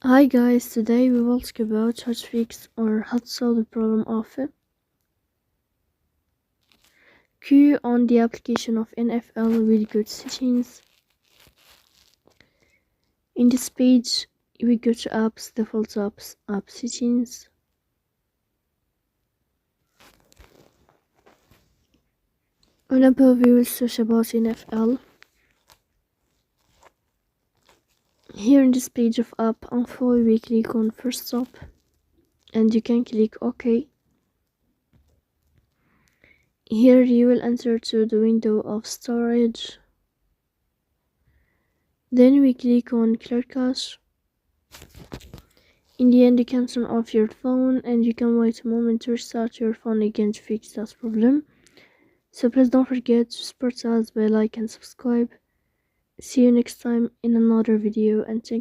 Hi guys, today we will talk about how to fix or how to solve the problem of queue on the application of NFL with good settings. In this page, we go to apps, default apps, app settings. On above, we will search about NFL. Here in this page of app info, we click on first stop and you can click OK. Here you will enter to the window of storage. Then we click on clear cache. In the end, you can turn off your phone and you can wait a moment to restart your phone again to fix that problem. So please don't forget to support us by like and subscribe. See you next time in another video, and thank you.